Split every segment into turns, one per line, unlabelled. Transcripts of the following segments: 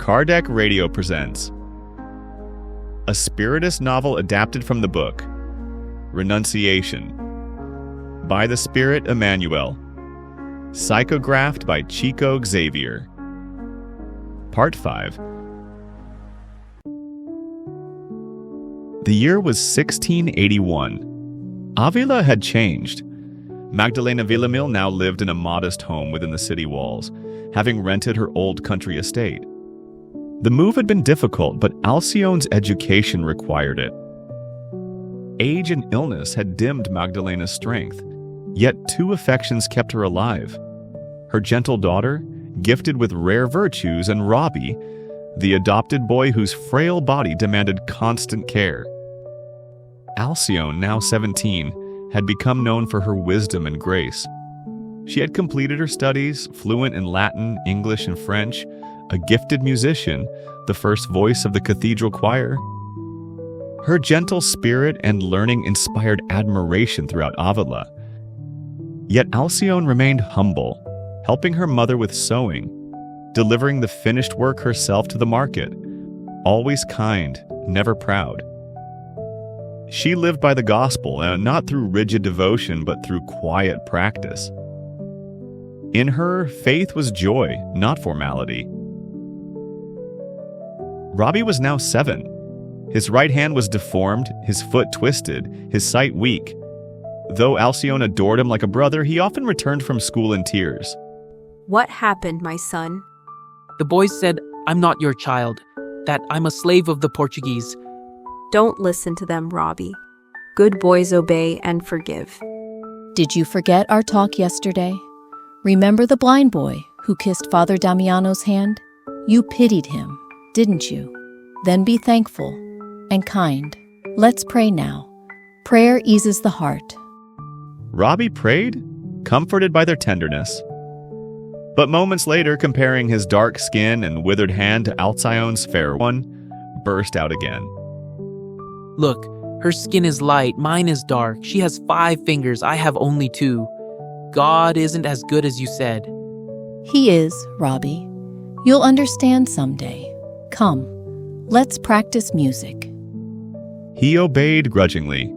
Kardec Radio presents a Spiritist novel adapted from the book Renunciation by the Spirit Emmanuel, psychographed by Chico Xavier. Part 5. The year was 1681. Avila had changed. Magdalena Villamil now lived in a modest home within the city walls, having rented her old country estate. The move had been difficult, but Alcyon's education required it. Age and illness had dimmed Magdalena's strength, yet two affections kept her alive. Her gentle daughter, gifted with rare virtues, and Robbie, the adopted boy whose frail body demanded constant care. Alcyon, now 17, had become known for her wisdom and grace. She had completed her studies, fluent in Latin, English, and French, a gifted musician, the first voice of the cathedral choir. Her gentle spirit and learning inspired admiration throughout Avila. Yet Alcyon remained humble, helping her mother with sewing, delivering the finished work herself to the market, always kind, never proud. She lived by the gospel, not through rigid devotion, but through quiet practice. In her, faith was joy, not formality. Robbie was now 7. His right hand was deformed, his foot twisted, his sight weak. Though Alcyon adored him like a brother, he often returned from school in tears.
What happened, my son?
The boys said, I'm not your child, that I'm a slave of the Portuguese.
Don't listen to them, Robbie. Good boys obey and forgive.
Did you forget our talk yesterday? Remember the blind boy who kissed Father Damiano's hand? You pitied him, didn't you? Then be thankful and kind. Let's pray now. Prayer eases the heart.
Robbie prayed, comforted by their tenderness. But moments later, comparing his dark skin and withered hand to Alcyon's fair one, burst out again.
Look, her skin is light, mine is dark. She has 5 fingers, I have only 2. God isn't as good as you said.
He is, Robbie. You'll understand someday. Come, let's practice music.
He obeyed grudgingly.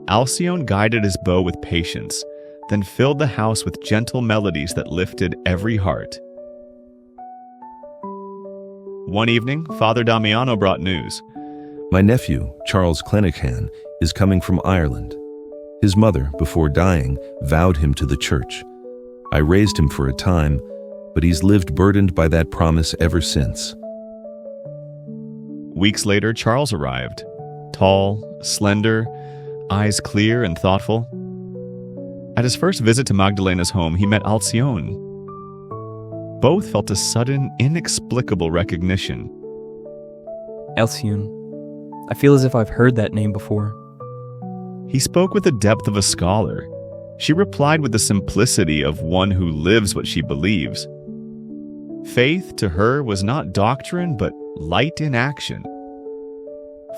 Alcyon guided his bow with patience, then filled the house with gentle melodies that lifted every heart. One evening, Father Damiano brought news.
My nephew, Charles Clenachan, is coming from Ireland. His mother, before dying, vowed him to the church. I raised him for a time, but he's lived burdened by that promise ever since.
Weeks later, Charles arrived. Tall, slender, eyes clear and thoughtful. At his first visit to Magdalena's home, he met Alcyon. Both felt a sudden, inexplicable recognition.
Alcyon. I feel as if I've heard that name before.
He spoke with the depth of a scholar. She replied with the simplicity of one who lives what she believes. Faith to her was not doctrine, but light in action.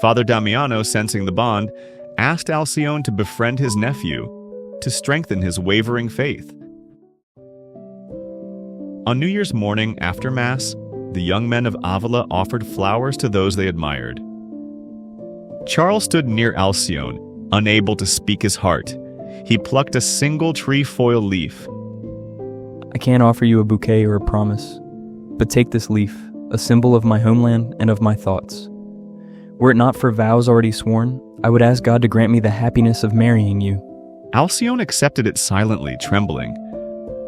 Father Damiano, sensing the bond, asked Alcyon to befriend his nephew, to strengthen his wavering faith. On New Year's morning, after Mass, the young men of Avila offered flowers to those they admired. Charles stood near Alcyon, unable to speak his heart. He plucked a single trefoil leaf.
I can't offer you a bouquet or a promise, but take this leaf, a symbol of my homeland and of my thoughts. Were it not for vows already sworn, I would ask God to grant me the happiness of marrying you.
Alcyon accepted it silently, trembling.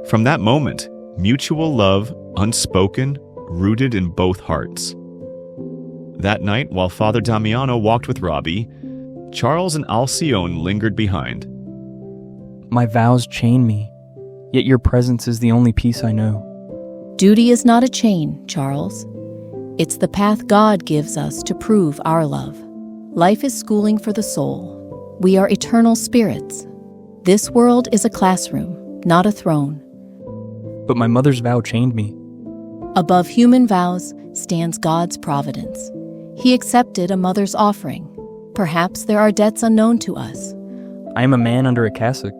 From that moment, mutual love, unspoken, rooted in both hearts. That night, while Father Damiano walked with Robbie, Charles and Alcyon lingered behind.
My vows chain me, yet your presence is the only peace I know.
Duty is not a chain, Charles. It's the path God gives us to prove our love. Life is schooling for the soul. We are eternal spirits. This world is a classroom, not a throne.
But my mother's vow chained me.
Above human vows stands God's providence. He accepted a mother's offering. Perhaps there are debts unknown to us.
I am a man under a cassock.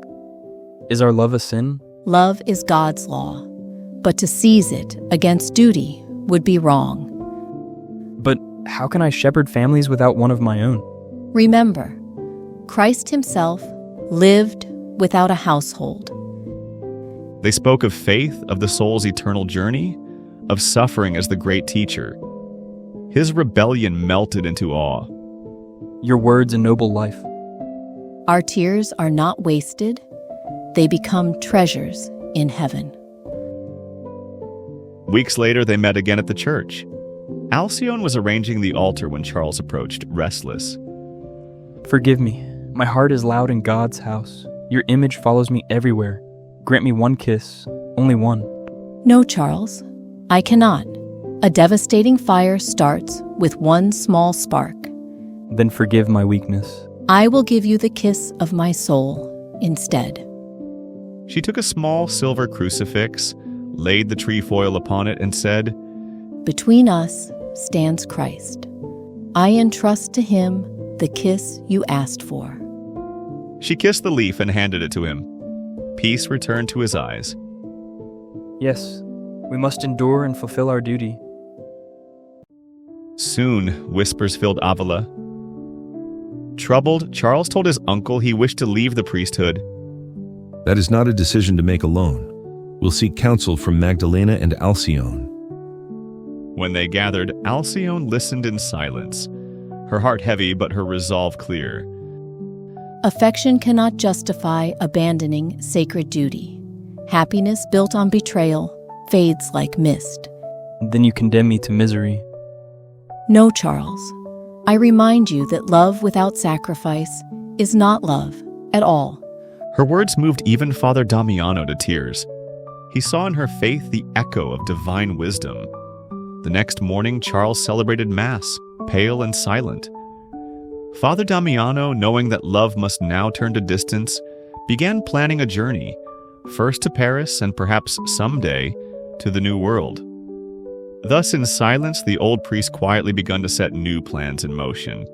Is our love a sin?
Love is God's law, but to seize it against duty would be wrong.
how can I shepherd families without one of my own?
Remember, Christ himself lived without a household.
They spoke of faith, of the soul's eternal journey, of suffering as the great teacher. His rebellion melted into awe.
Your words ennoble life.
Our tears are not wasted. They become treasures in heaven.
Weeks later, they met again at the church. Alcyone was arranging the altar when Charles approached, restless.
Forgive me. My heart is loud in God's house. Your image follows me everywhere. Grant me one kiss, only one.
No, Charles, I cannot. A devastating fire starts with one small spark.
Then forgive my weakness.
I will give you the kiss of my soul instead.
She took a small silver crucifix, laid the trefoil upon it, and said,
Between us stands Christ. I entrust to him the kiss you asked for.
She kissed the leaf and handed it to him. Peace returned to his eyes.
Yes, we must endure and fulfill our duty.
Soon, whispers filled Avila. Troubled, Charles told his uncle he wished to leave the priesthood.
That is not a decision to make alone. We'll seek counsel from Magdalena and Alcyone.
When they gathered, Alcyone listened in silence, her heart heavy but her resolve clear.
Affection cannot justify abandoning sacred duty. Happiness built on betrayal fades like mist.
Then you condemn me to misery.
No, Charles. I remind you that love without sacrifice is not love at all.
Her words moved even Father Damiano to tears. He saw in her faith the echo of divine wisdom. The next morning, Charles celebrated Mass, pale and silent. Father Damiano, knowing that love must now turn to distance, began planning a journey, first to Paris and perhaps someday to the New World. Thus, in silence, the old priest quietly begun to set new plans in motion.